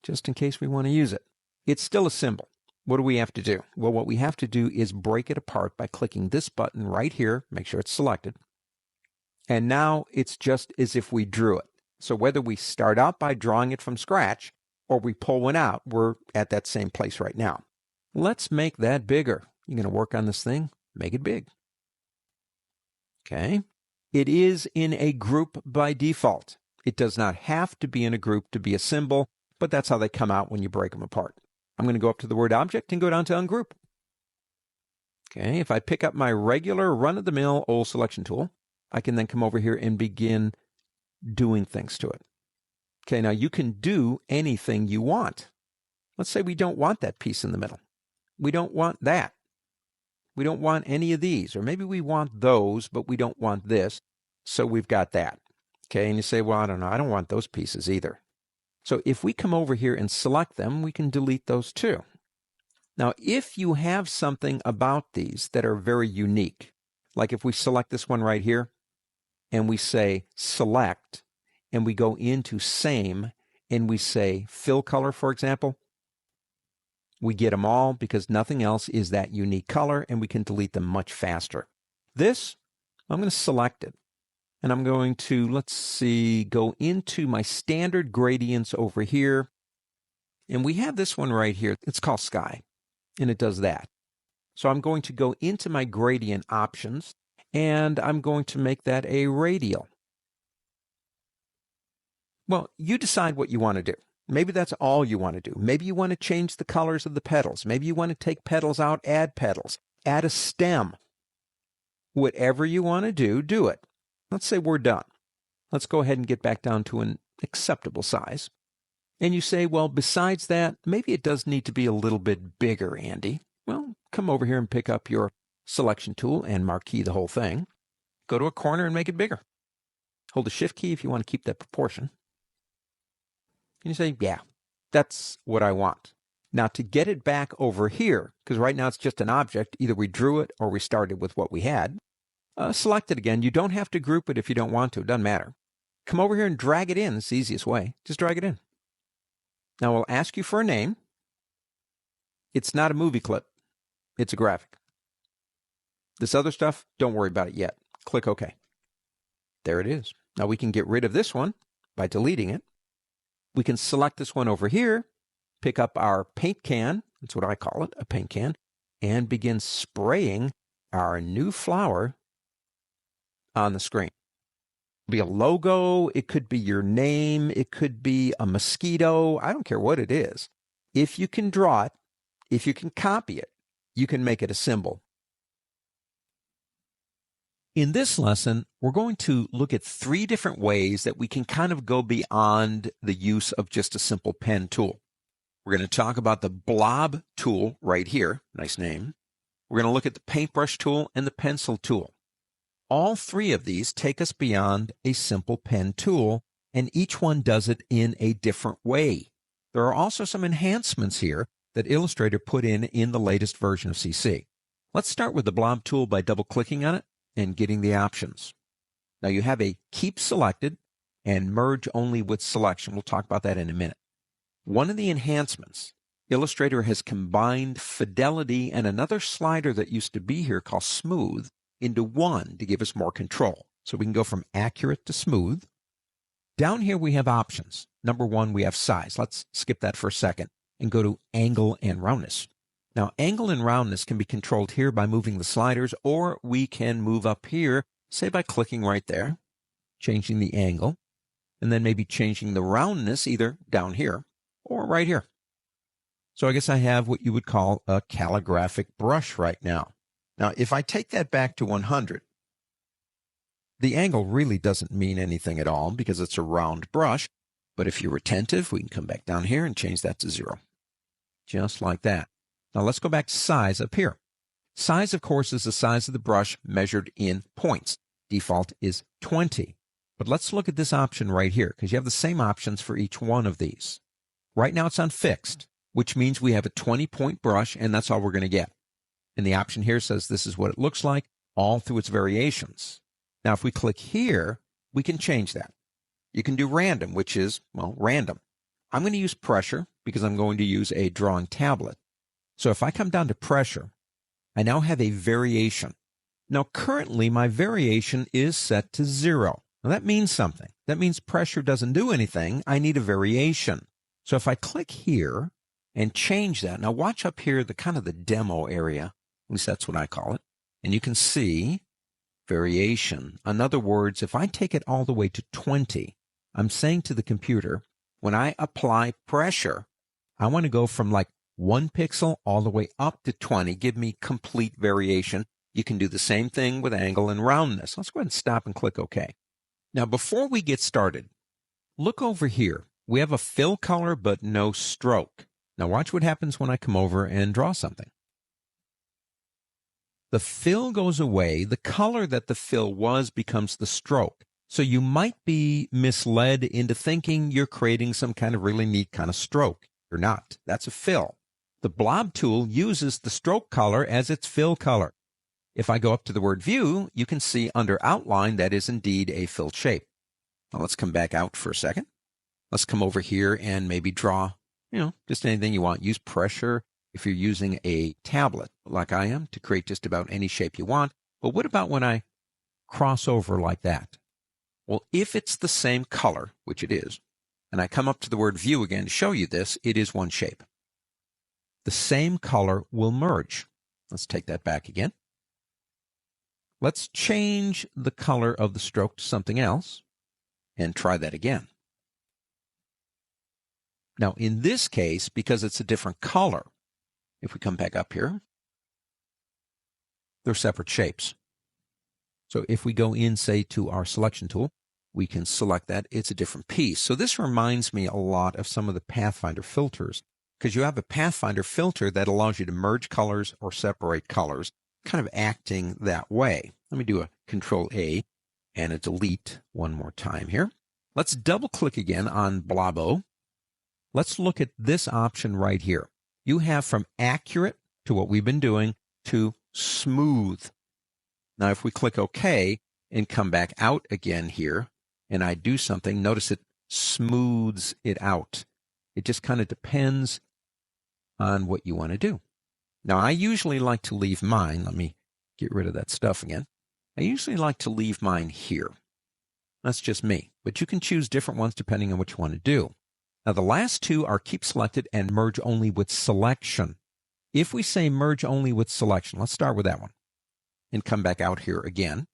just in case we want to use it. It's still a symbol. What do we have to do? Well, what we have to do is break it apart by clicking this button right here. Make sure it's selected. And now it's just as if we drew it. So whether we start out by drawing it from scratch or we pull one out, we're at that same place right now. Let's make that bigger. You're going to work on this thing, make it big. Okay. It is in a group by default. It does not have to be in a group to be a symbol, but that's how they come out when you break them apart. I'm going to go up to the word object and go down to ungroup. Okay, if I pick up my regular run-of-the-mill old selection tool, I can then come over here and begin doing things to it. Okay, now you can do anything you want. Let's say we don't want that piece in the middle. We don't want that. We don't want any of these, or maybe we want those, but we don't want this, so we've got that. Okay, and you say, well, I don't know, I don't want those pieces either. So if we come over here and select them, we can delete those too. Now, if you have something about these that are very unique, like if we select this one right here, and we say select, and we go into same, and we say fill color, for example, we get them all because nothing else is that unique color, and we can delete them much faster. This, I'm going to select it. And I'm going to, let's see, go into my standard gradients over here. And we have this one right here. It's called Sky, and it does that. So I'm going to go into my gradient options, and I'm going to make that a radial. Well, you decide what you want to do. Maybe that's all you want to do. Maybe you want to change the colors of the petals. Maybe you want to take petals out, add petals, add a stem. Whatever you want to do, do it. Let's say we're done. Let's go ahead and get back down to an acceptable size. And you say, well, besides that, maybe it does need to be a little bit bigger, Andy. Well, come over here and pick up your selection tool and marquee the whole thing. Go to a corner and make it bigger. Hold the shift key if you want to keep that proportion. And you say, yeah, that's what I want. Now to get it back over here, because right now it's just an object, either we drew it or we started with what we had, select it again. You don't have to group it if you don't want to. It doesn't matter. Come over here and drag it in. It's the easiest way. Just drag it in. Now we'll ask you for a name. It's not a movie clip. It's a graphic. This other stuff, don't worry about it yet. Click OK. There it is. Now we can get rid of this one by deleting it. We can select this one over here, pick up our paint can, that's what I call it, a paint can, and begin spraying our new flower on the screen. It could be a logo, it could be your name, it could be a mosquito, I don't care what it is. If you can draw it, if you can copy it, you can make it a symbol. In this lesson, we're going to look at 3 different ways that we can kind of go beyond the use of just a simple pen tool. We're going to talk about the blob tool right here. Nice name. We're going to look at the paintbrush tool and the pencil tool. All 3 of these take us beyond a simple pen tool, and each one does it in a different way. There are also some enhancements here that Illustrator put in the latest version of CC. Let's start with the blob tool by double-clicking on it and getting the options. Now you have a keep selected and merge only with selection. We'll talk about that in a minute. One of the enhancements, Illustrator has combined fidelity and another slider that used to be here called smooth into one to give us more control. So we can go from accurate to smooth. Down here we have options. Number 1, we have size. Let's skip that for a second and go to angle and roundness. Now, angle and roundness can be controlled here by moving the sliders, or we can move up here, say by clicking right there, changing the angle, and then maybe changing the roundness either down here or right here. So I guess I have what you would call a calligraphic brush right now. Now, if I take that back to 100, the angle really doesn't mean anything at all because it's a round brush, but if you're attentive, we can come back down here and change that to 0. Just like that. Now let's go back to size up here. Size, of course, is the size of the brush measured in points. Default is 20. But let's look at this option right here, because you have the same options for each one of these. Right now it's on fixed, which means we have a 20-point brush, and that's all we're going to get. And the option here says this is what it looks like, all through its variations. Now if we click here, we can change that. You can do random, which is, well, random. I'm going to use pressure because I'm going to use a drawing tablet. So if I come down to pressure, I now have a variation. Now currently my variation is set to 0. Now that means something. That means pressure doesn't do anything. I need a variation. So if I click here and change that, now watch up here the kind of the demo area, at least that's what I call it, and you can see variation. In other words, if I take it all the way to 20, I'm saying to the computer, when I apply pressure, I want to go from like 1 pixel all the way up to 20. Give me complete variation. You can do the same thing with angle and roundness. Let's go ahead and stop and click OK. Now, before we get started, look over here. We have a fill color, but no stroke. Now, watch what happens when I come over and draw something. The fill goes away. The color that the fill was becomes the stroke. So you might be misled into thinking you're creating some kind of really neat kind of stroke. You're not. That's a fill. The blob tool uses the stroke color as its fill color. If I go up to the word view, you can see under outline that is indeed a filled shape. Now let's come back out for a second. Let's come over here and maybe draw, just anything you want. Use pressure if you're using a tablet like I am to create just about any shape you want. But what about when I cross over like that? Well, if it's the same color, which it is, and I come up to the word view again to show you this, it is one shape. The same color will merge. Let's take that back again. Let's change the color of the stroke to something else and try that again. Now, in this case, because it's a different color, if we come back up here, they're separate shapes. So if we go in, say, to our selection tool, we can select that. It's a different piece. So this reminds me a lot of some of the Pathfinder filters, because you have a Pathfinder filter that allows you to merge colors or separate colors, kind of acting that way. Let me do a Control A and a delete one more time here. Let's double click again on Blobo. Let's look at this option right here. You have from accurate to what we've been doing to smooth. Now, if we click OK and come back out again here, and I do something, notice it smooths it out. It just kind of depends on what you want to do. Now, I usually like to leave mine. Let me get rid of that stuff again. I usually like to leave mine here. That's just me, but you can choose different ones depending on what you want to do. Now, the last two are keep selected and merge only with selection. If we say merge only with selection, let's start with that one and come back out here again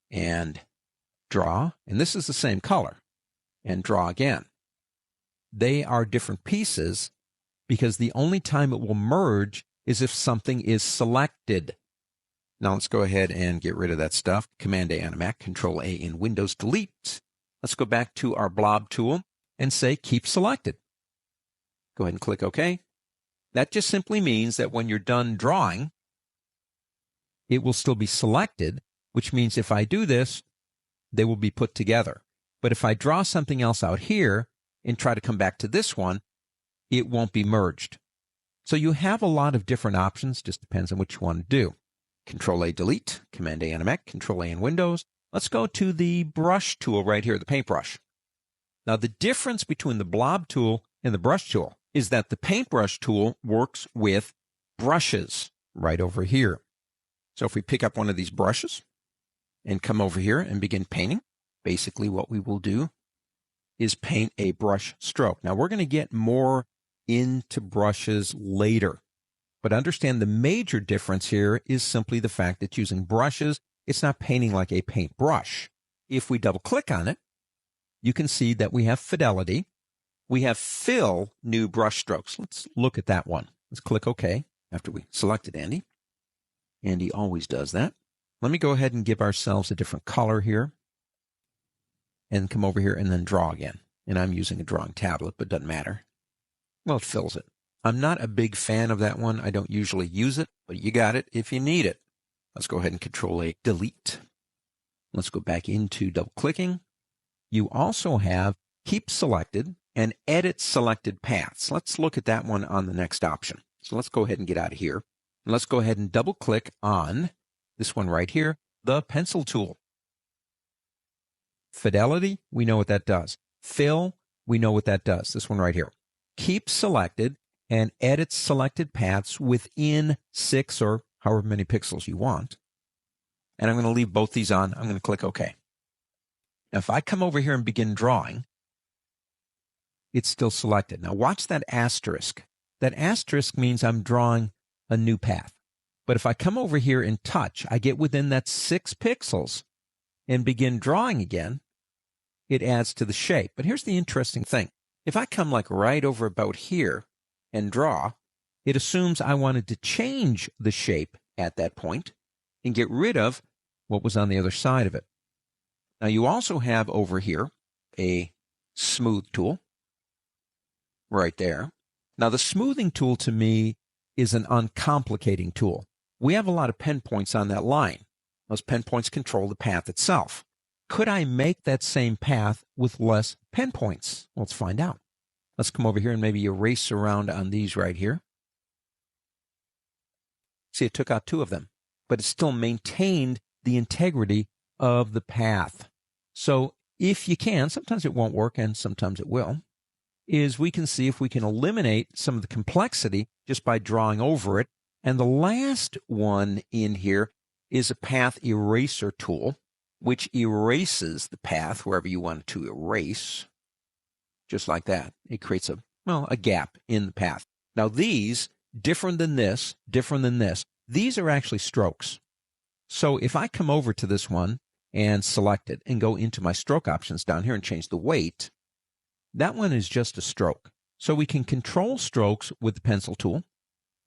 and draw, and this is the same color, and draw again. They are different pieces because the only time it will merge is if something is selected. Now let's go ahead and get rid of that stuff. Command-A on a Mac, Control-A in Windows, delete. Let's go back to our blob tool and say keep selected. Go ahead and click OK. That just simply means that when you're done drawing, it will still be selected, which means if I do this, they will be put together. But if I draw something else out here and try to come back to this one, it won't be merged. So you have a lot of different options, just depends on what you want to do. Control-A, delete, Command-A on a Mac, Control-A in Windows. Let's go to the brush tool right here, the paintbrush. Now the difference between the blob tool and the brush tool is that the paintbrush tool works with brushes right over here. So if we pick up one of these brushes and come over here and begin painting, basically what we will do is paint a brush stroke. Now we're going to get more into brushes later, but understand the major difference here is simply the fact that using brushes, it's not painting like a paintbrush. If we double click on it, you can see that we have fidelity. We have fill new brush strokes. Let's look at that one. Let's click OK after we selected Andy. Andy always does that. Let me go ahead and give ourselves a different color here and come over here and then draw again. And I'm using a drawing tablet, but it doesn't matter. Well, it fills it. I'm not a big fan of that one. I don't usually use it, but you got it if you need it. Let's go ahead and Control-A, delete. Let's go back into double clicking. You also have keep selected and edit selected paths. Let's look at that one on the next option. So let's go ahead and get out of here. And let's go ahead and double click on this one right here, the pencil tool. Fidelity, we know what that does. Fill, we know what that does. This one right here. Keep selected and edit selected paths within 6 or however many pixels you want. And I'm going to leave both these on. I'm going to click OK. Now, if I come over here and begin drawing, it's still selected. Now, watch that asterisk. That asterisk means I'm drawing a new path. But if I come over here and touch, I get within that 6 pixels and begin drawing again, it adds to the shape. But here's the interesting thing. If I come like right over about here and draw, it assumes I wanted to change the shape at that point and get rid of what was on the other side of it. Now you also have over here a smooth tool right there. Now the smoothing tool to me is an uncomplicating tool. We have a lot of pen points on that line. Those pen points control the path itself. Could I make that same path with less pen points? Well, let's find out. Let's come over here and maybe erase around on these right here. See, it took out 2 of them, but it still maintained the integrity of the path. So if you can, sometimes it won't work and sometimes it will, is we can see if we can eliminate some of the complexity just by drawing over it. And the last one in here is a path eraser tool, which erases the path wherever you want it to erase, just like that. It creates a gap in the path. Now these, different than this, these are actually strokes. So if I come over to this one and select it and go into my stroke options down here and change the weight, that one is just a stroke. So we can control strokes with the pencil tool.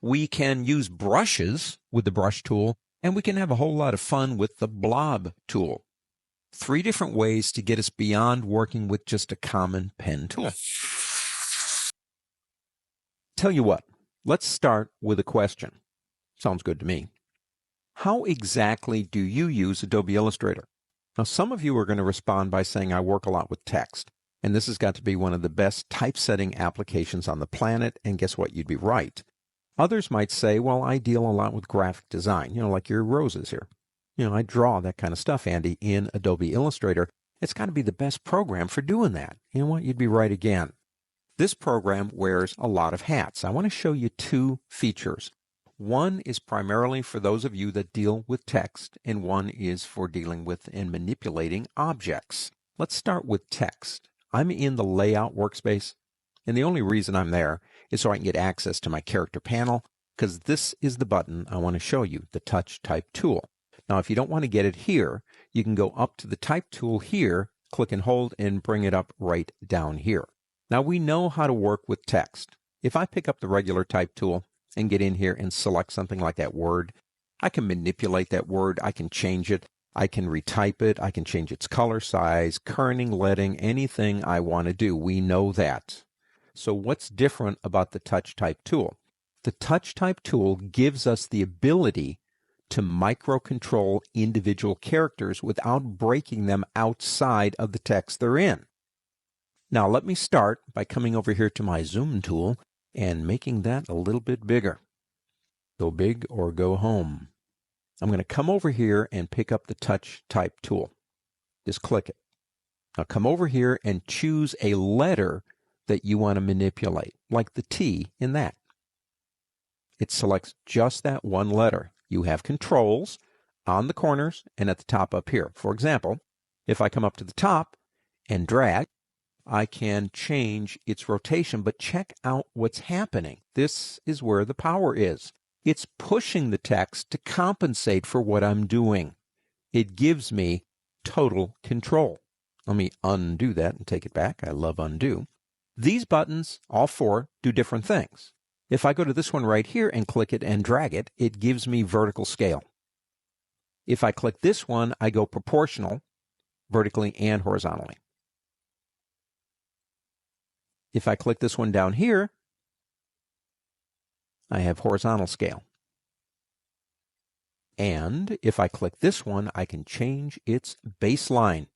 We can use brushes with the brush tool, and we can have a whole lot of fun with the blob tool. 3 different ways to get us beyond working with just a common pen tool. Tell you what, let's start with a question. Sounds good to me. How exactly do you use Adobe Illustrator? Now, some of you are going to respond by saying I work a lot with text, and this has got to be one of the best typesetting applications on the planet, and guess what? You'd be right. Others might say, well, I deal a lot with graphic design, like your roses here. I draw that kind of stuff, Andy, in Adobe Illustrator. It's got to be the best program for doing that. You know what? You'd be right again. This program wears a lot of hats. I want to show you two features. One is primarily for those of you that deal with text, and one is for dealing with and manipulating objects. Let's start with text. I'm in the Layout workspace, and the only reason I'm there is so I can get access to my character panel, because this is the button I want to show you, the Touch Type tool. Now, if you don't want to get it here, you can go up to the Type tool here, click and hold, and bring it up right down here. Now, we know how to work with text. If I pick up the regular Type tool and get in here and select something like that word, I can manipulate that word, I can change it, I can retype it, I can change its color, size, kerning, leading, anything I want to do. We know that. So what's different about the Touch Type tool? The Touch Type tool gives us the ability to microcontrol individual characters without breaking them outside of the text they're in. Now let me start by coming over here to my Zoom tool and making that a little bit bigger. Go big or go home. I'm going to come over here and pick up the Touch Type tool. Just click it. Now come over here and choose a letter that you want to manipulate, like the T in that. It selects just that one letter. You have controls on the corners and at the top up here. For example, if I come up to the top and drag, I can change its rotation, but check out what's happening. This is where the power is. It's pushing the text to compensate for what I'm doing. It gives me total control. Let me undo that and take it back. I love undo. These buttons, all four, do different things. If I go to this one right here and click it and drag it, it gives me vertical scale. If I click this one, I go proportional, vertically and horizontally. If I click this one down here, I have horizontal scale. And if I click this one, I can change its baseline.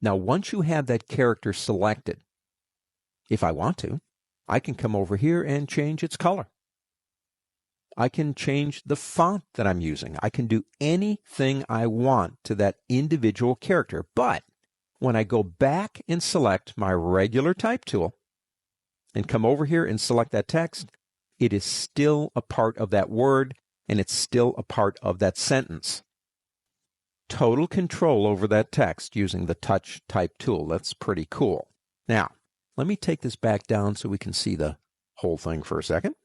Now, once you have that character selected, if I want to, I can come over here and change its color. I can change the font that I'm using. I can do anything I want to that individual character. But when I go back and select my regular Type tool and come over here and select that text, it is still a part of that word and it's still a part of that sentence. Total control over that text using the Touch Type tool. That's pretty cool. Now, let me take this back down so we can see the whole thing for a second.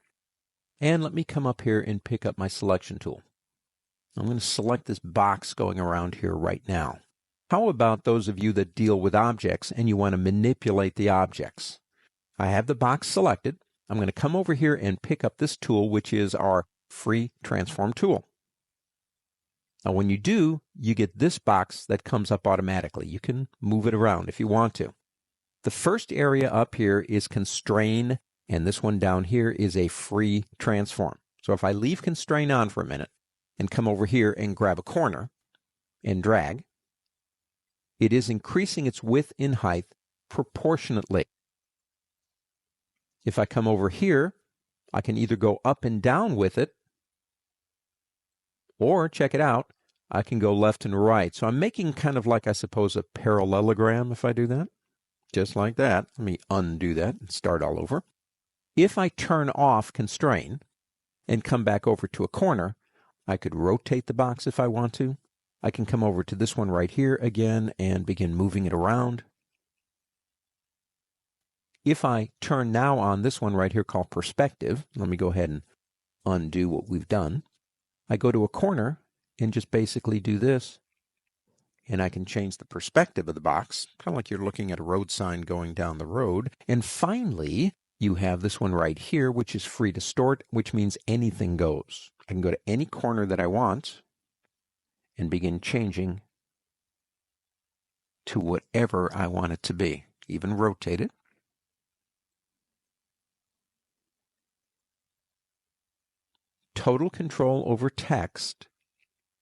And let me come up here and pick up my selection tool. I'm going to select this box going around here right now. How about those of you that deal with objects and you want to manipulate the objects? I have the box selected. I'm going to come over here and pick up this tool, which is our free transform tool. Now, when you do, you get this box that comes up automatically. You can move it around if you want to. The first area up here is constrain, and this one down here is a free transform. So if I leave constrain on for a minute and come over here and grab a corner and drag, it is increasing its width and height proportionately. If I come over here, I can either go up and down with it, or check it out, I can go left and right. So I'm making kind of like, I suppose, a parallelogram if I do that. Just like that. Let me undo that and start all over. If I turn off constrain and come back over to a corner, I could rotate the box if I want to. I can come over to this one right here again and begin moving it around. If I turn now on this one right here called perspective, let me go ahead and undo what we've done. I go to a corner and just basically do this, and I can change the perspective of the box, kind of like you're looking at a road sign going down the road. And finally, you have this one right here, which is free distort, which means anything goes. I can go to any corner that I want and begin changing to whatever I want it to be, even rotate it. Total control over text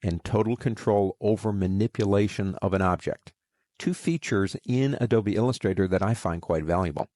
and total control over manipulation of an object. Two features in Adobe Illustrator that I find quite valuable.